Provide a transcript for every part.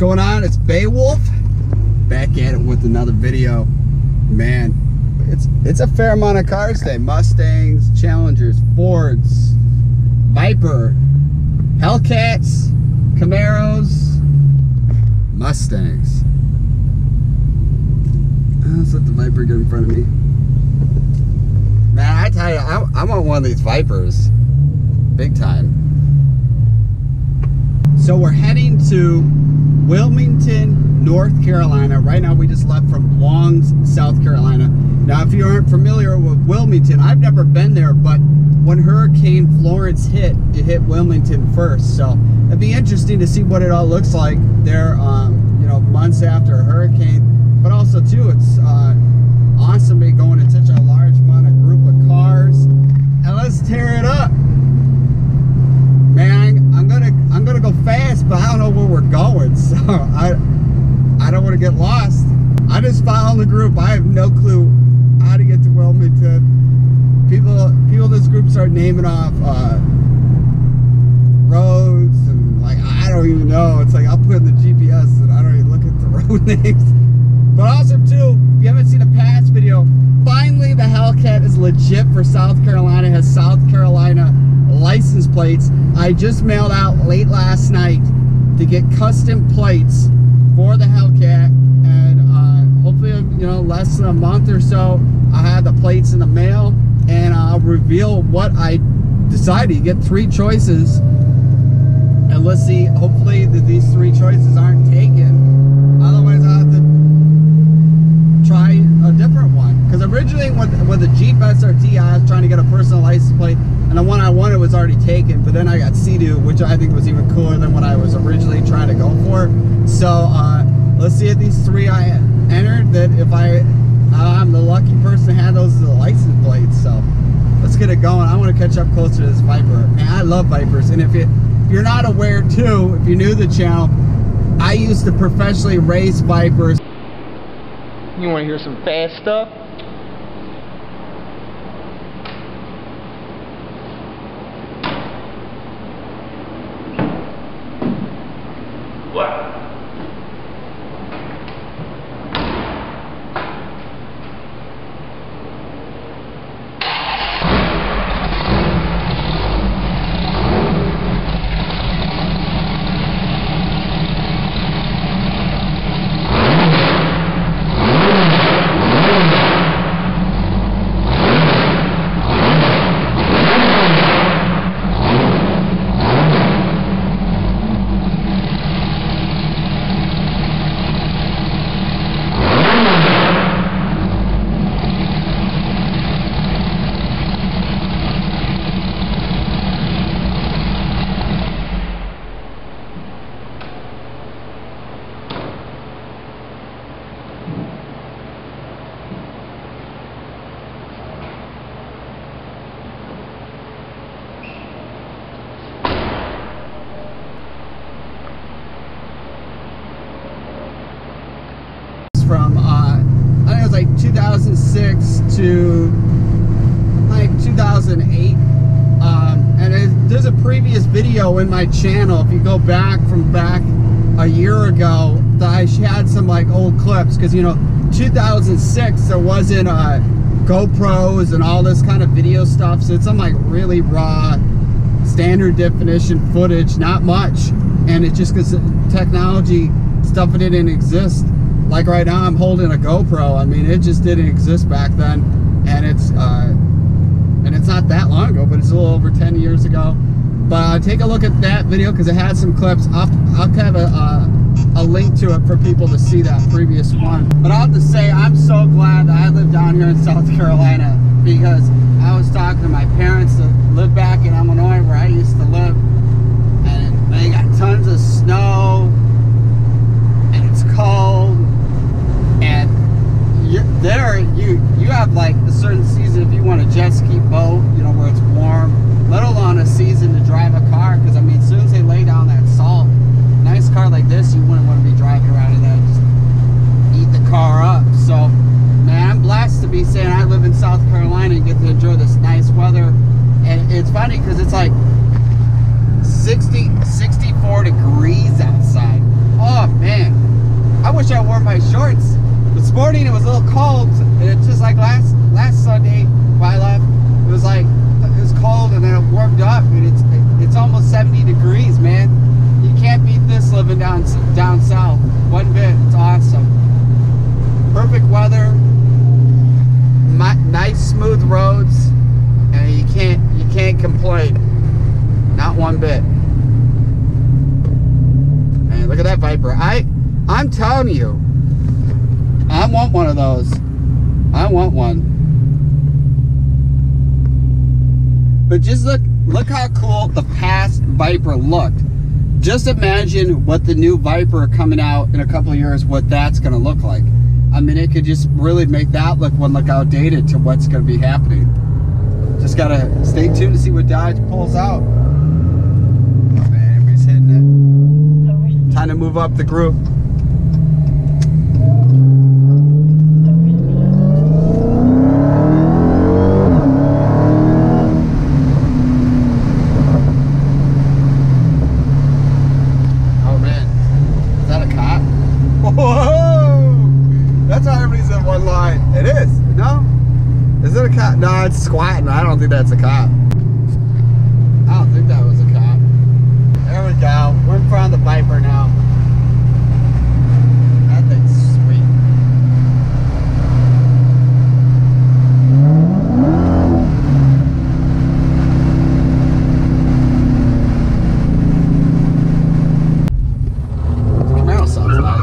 going on? It's Beowulf back at it with another video. Man, it's a fair amount of cars today. Mustangs, Challengers, Fords, Viper, Hellcats, Camaros, Mustangs. Let's let the Viper get in front of me. Man, I tell you, I want one of these Vipers. Big time. So we're heading to Wilmington, North Carolina. Right now we just left from Long, South Carolina. Now if you aren't familiar with Wilmington, I've never been there, but when Hurricane Florence hit, it hit Wilmington first. So it'd be interesting to see what it all looks like there, you know, months after a hurricane. But also too, it's awesome to be going in such a large amount of group of cars. And let's tear it up. Man, I'm gonna go fast, but I don't know where we're going, so I don't want to get lost. I just followed the group. I have no clue how to get to Wilmington. People in this group start naming off roads and like I don't even know. It's like I'll put in the GPS and I don't even look at the road names. But also too, if you haven't seen a past video, finally the Hellcat is legit for South Carolina. It has South Carolina license plates. I just mailed out late last night to get custom plates for the Hellcat, and hopefully, you know, less than a month or so, I have the plates in the mail, and I'll reveal what I decided. You get 3 choices, and let's see. Hopefully, that these 3 choices aren't taken. Otherwise, I'll have to try a different one. Because originally, with the Jeep SRT, I was trying to get a personal license plate. And the one I wanted was already taken, but then I got Sea Doo, which I think was even cooler than what I was originally trying to go for. So let's see if these 3 I entered, that if I'm the lucky person to have those as a license plate. So let's get it going. I want to catch up closer to this Viper. Man, I love Vipers. And if you're not aware too, if you're new to the channel, I used to professionally race Vipers. You want to hear some fast stuff? From I think it was like 2006 to like 2008, and there's a previous video in my channel. If you go back a year ago, that I had some like old clips, because you know 2006 there wasn't GoPros and all this kind of video stuff, so it's some like really raw standard definition footage, not much, and it just because technology stuff didn't exist. Like right now, I'm holding a GoPro. I mean, it just didn't exist back then, and it's not that long ago, but it's a little over 10 years ago. But take a look at that video because it has some clips. I'll have a link to it for people to see that previous one. But I'll have to say, I'm so glad that I live down here in South Carolina, because I was talking to my parents that live back in Illinois, where I used to live, and they got tons of snow, and it's cold. And you have like a certain season if you want a jet ski boat, you know, where it's warm, let alone a season to drive a car. Because I mean, as soon as they lay down that salt, nice car like this, you wouldn't want to be driving around in that, just eat the car up. So man, I'm blessed to be saying I live in South Carolina and get to enjoy this nice weather. And it's funny because it's like 64 degrees my shorts. This morning it was a little cold. It's just like last Sunday when I left. It was like, it was cold and then it warmed up and it's almost 70 degrees, man. You can't beat this living down south. One bit. It's awesome. Perfect weather. Nice smooth roads. And you can't complain. Not one bit. Man, look at that Viper. I'm telling you, I want one of those. I want one. But just look how cool the past Viper looked. Just imagine what the new Viper coming out in a couple of years, what that's going to look like. I mean, it could just really make that look outdated to what's going to be happening. Just got to stay tuned to see what Dodge pulls out. Oh, man, everybody's hitting it. Time to move up the group. No, it's squatting. I don't think that's a cop. I don't think that was a cop. There we go. We're in front of the Viper now. That thing's sweet. The Camaro sounds nice.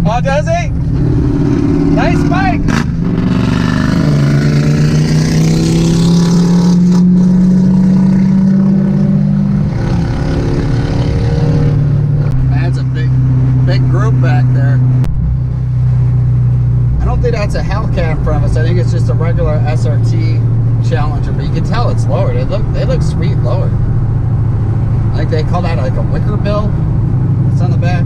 Oh, does he? Nice bike! That's a big group back there. I don't think that's a Hellcat in front of us. I think it's just a regular SRT Challenger, but you can tell it's lowered. They look sweet lowered. I think they call that like a wicker bill. It's on the back.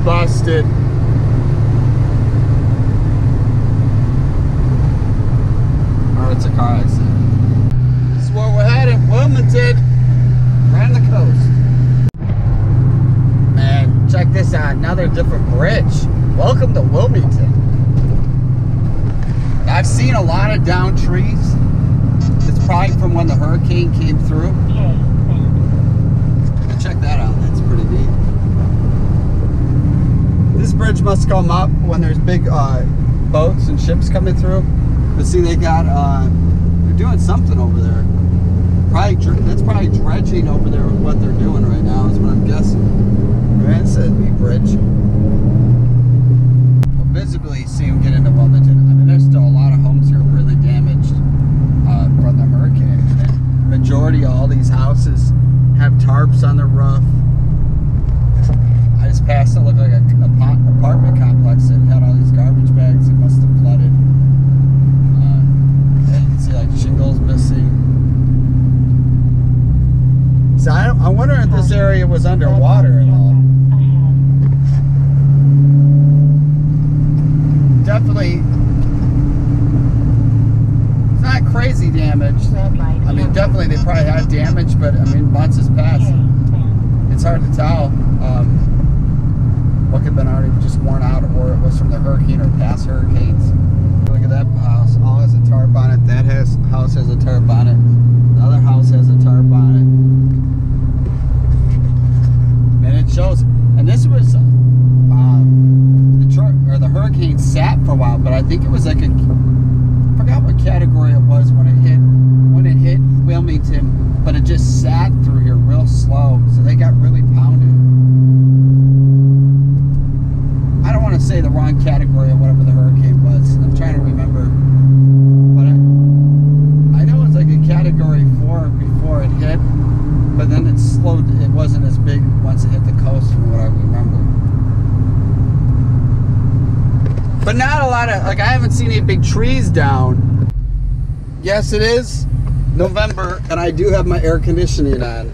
Busted. Or it's a car accident. This is where we're headed, Wilmington. Right on the coast. Man, check this out. Another different bridge. Welcome to Wilmington. I've seen a lot of downed trees. It's probably from when the hurricane came through. Check that out. That's pretty neat. This bridge must come up when there's big boats and ships coming through. But see, they got, they're doing something over there. That's probably dredging over there with what they're doing right now, is what I'm guessing. Right, it says B Bridge. We'll visibly see them get into Wilmington. I mean, there's still a lot of homes here really damaged from the hurricane. And majority of all these houses have tarps on the roof. I just passed it, looked like an apartment complex that had all these garbage bags. It must have flooded. Yeah, you can see like shingles missing. So I wonder if this area was underwater at all. Definitely, it's not crazy damage. I mean, definitely they probably had damage, but I mean, months has passed. It's hard to tell what could have been already just worn out, or it was from the hurricane or past hurricanes. Look at that house, all has a tarp on it. That house has a tarp on it. The other house has a tarp on it. And it shows, and this was the hurricane sat for a while, but I think it was like I forgot what category it was when it hit Wilmington, but it just sat through here real slow, so they got really pounded. I don't want to say the wrong category of whatever the hurricane was. I'm trying to remember, but I know it's like a category 4 before it hit, but then it slowed. It wasn't as big once it hit the coast, from what I remember. But not a lot of, like, I haven't seen any big trees down. Yes, it is November, and I do have my air conditioning on.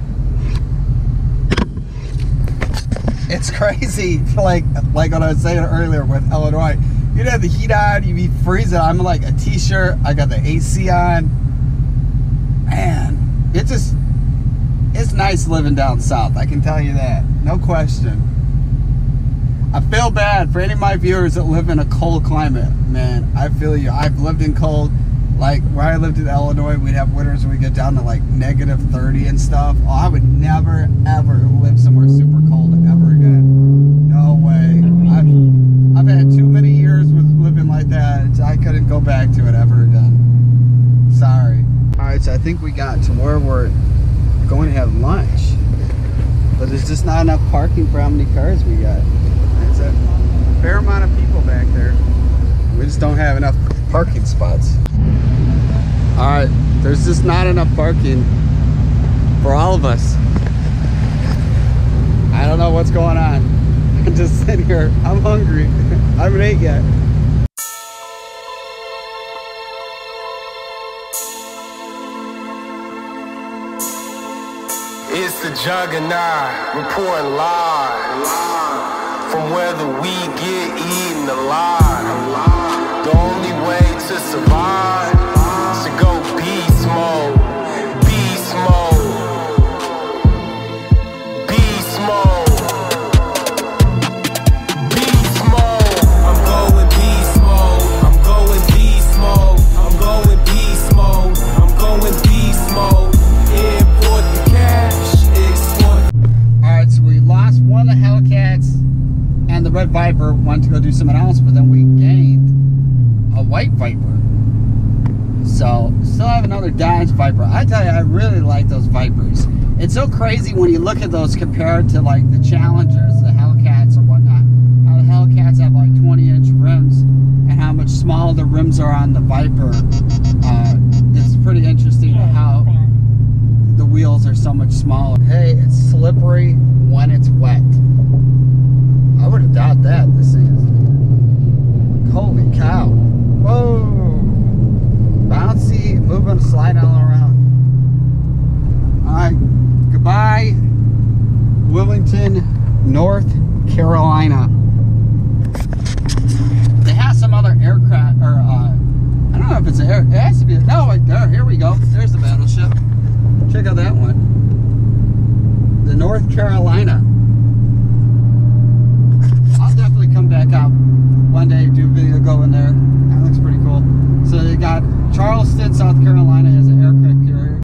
It's crazy, like what I was saying earlier with Illinois. You'd have the heat on, you'd be freezing. I'm like a t-shirt, I got the AC on. Man, it's nice living down south, I can tell you that, no question. I feel bad for any of my viewers that live in a cold climate. Man, I feel you. I've lived in cold. Like, where I lived in Illinois, we'd have winters where we get down to like -30 and stuff. Oh, I would never, ever live somewhere super cold ever again. No way. I've had too many years with living like that. I couldn't go back to it ever again. Sorry. Alright, so I think we got to where we're going to have lunch. But there's just not enough parking for how many cars we got. It's a fair amount of people back there. We just don't have enough parking spots. Alright, there's just not enough parking for all of us. I don't know what's going on. I'm just sitting here. I'm hungry. I haven't ate yet. It's the juggernaut reporting live from where the weed get eaten alive. The only way to survive is to go beast mode, beast mode, beast mode, beast mode. I'm going beast mode, I'm going beast mode, I'm going beast mode, I'm going beast mode. Import the cash, export. Alright, so we lost one of the Hellcats, and the Red Viper wanted to go do something else, but then we gained a White Viper. So, still have another Dodge Viper. I tell you, I really like those Vipers. It's so crazy when you look at those compared to like the Challengers, the Hellcats or whatnot. How the Hellcats have like 20-inch rims, and how much smaller the rims are on the Viper. It's pretty interesting how the wheels are so much smaller. Hey, it's slippery when it's wet. I would have thought that. This thing is, holy cow. Whoa. Bouncy, moving, sliding all around. Alright, goodbye, Wilmington, North Carolina. They have some other aircraft, or I don't know if it's an air, it has to be, no, right there, here we go. There's the battleship. Check out that one. The North Carolina. I'll definitely come back out one day, do a video, go in there. That looks pretty cool. So they got Charleston, South Carolina as an aircraft carrier.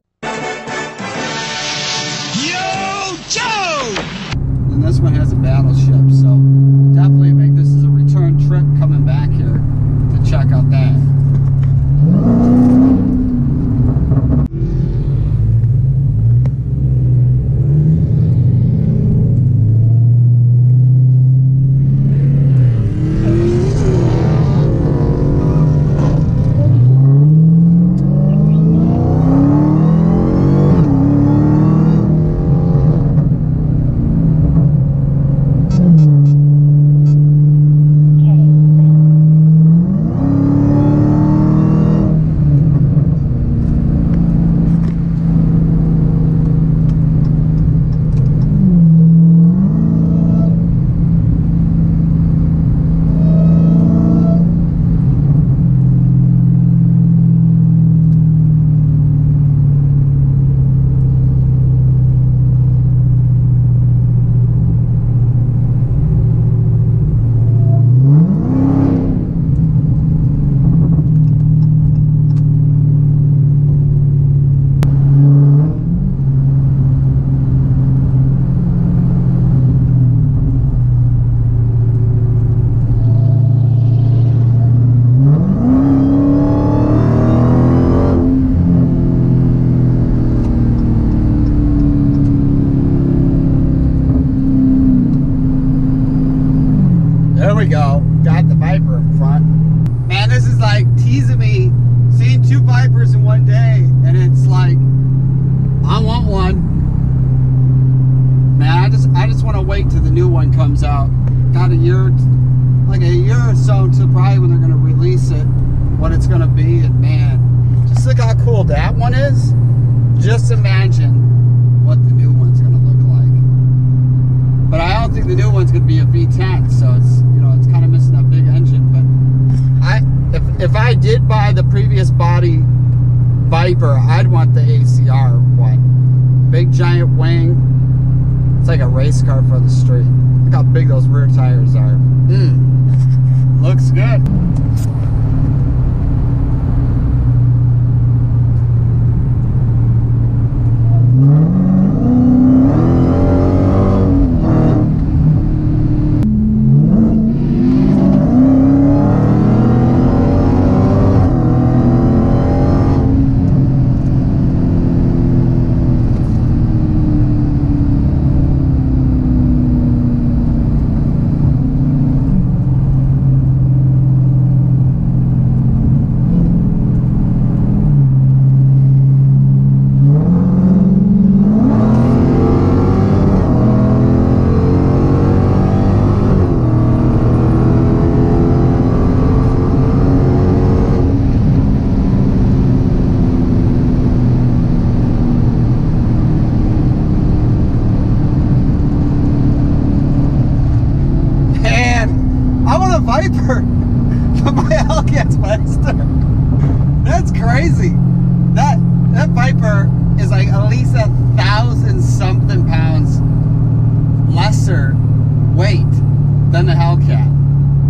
Yo, Joe! And this one has a battleship, so definitely make this as a return trip coming back here to check out that. out. Got a year, like a year or so to probably when they're going to release it, what it's going to be. And man, just look how cool that one is. Just imagine what the new one's going to look like. But I don't think the new one's going to be a V10, so it's, you know, it's kind of missing that big engine. But if I did buy the previous body Viper, I'd want the ACR one. Big giant wing. It's like a race car for the street. Look how big those rear tires are. Looks good. Viper, but my Hellcat's faster. That's crazy. That Viper is like at least 1,000-something pounds lesser weight than the Hellcat.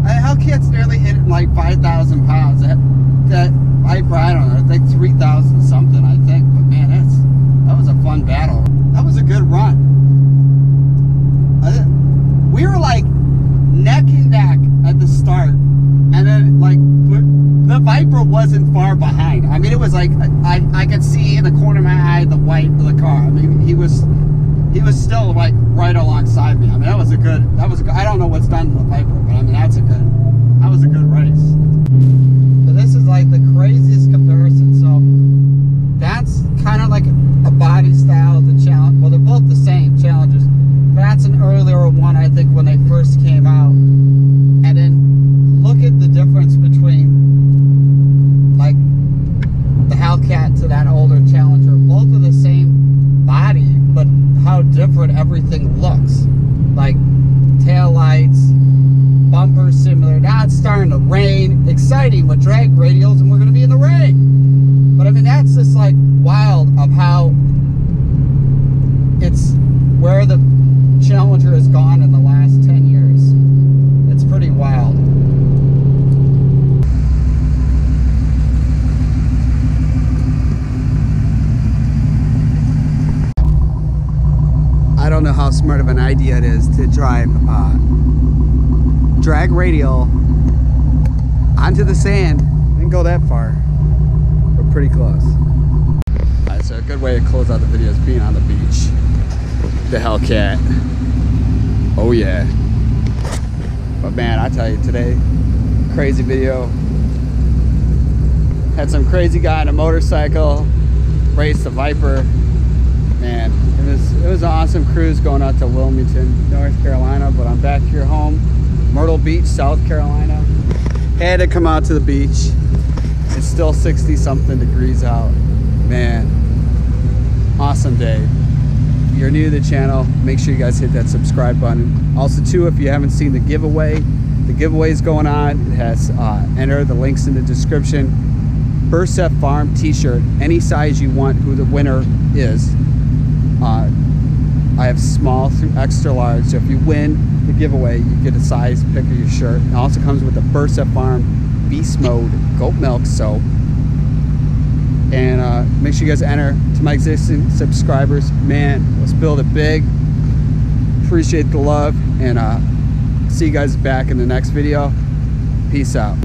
The Hellcat's nearly hitting like 5,000 pounds. That Viper, I don't know, it's like 3,000 something, I think. But man, that was a fun battle. That was a good run. We were like neck and neck at the start, and then like the Viper wasn't far behind. I mean, it was like I could see in the corner of my eye the white of the car. I mean, he was still like right alongside me. I mean, that was a good. I don't know what's done to the Viper, but I mean that was a good race. But this is like the craziest comparison. So that's kind of like a body style of the Challenger. Well, they're both the same Challengers. That's an earlier one, I think, when they first came out. And then look at the difference between like the Hellcat to that older Challenger. Both are the same body, but how different everything looks. Like tail lights, bumper similar. Now it's starting to rain. Exciting with drag radials, and we're going to be in the rain. But I mean, that's just like wild of how it's where the Challenger has gone in the last 10 years. It's pretty wild. I don't know how smart of an idea it is to drive drag radial onto the sand. Didn't go that far, but pretty close. Alright, so a good way to close out the video is being on the beach. The Hellcat. Oh yeah. But man, I tell you, today, crazy video. Had some crazy guy on a motorcycle, raced the Viper. Man, it was an awesome cruise going out to Wilmington, North Carolina, but I'm back here home, Myrtle Beach, South Carolina. Had to come out to the beach. It's still 60-something degrees out. Man, awesome day. If you're new to the channel, make sure you guys hit that subscribe button. Also too, if you haven't seen the giveaway is going on. It has enter the links in the description. Burset Farm t-shirt, any size you want, who the winner is. I have small through extra large, so if you win the giveaway, you get a size pick of your shirt. It also comes with the Burset Farm Beast Mode Goat Milk soap. And make sure you guys enter. To my existing subscribers, man, let's build it big. Appreciate the love, and see you guys back in the next video. Peace out.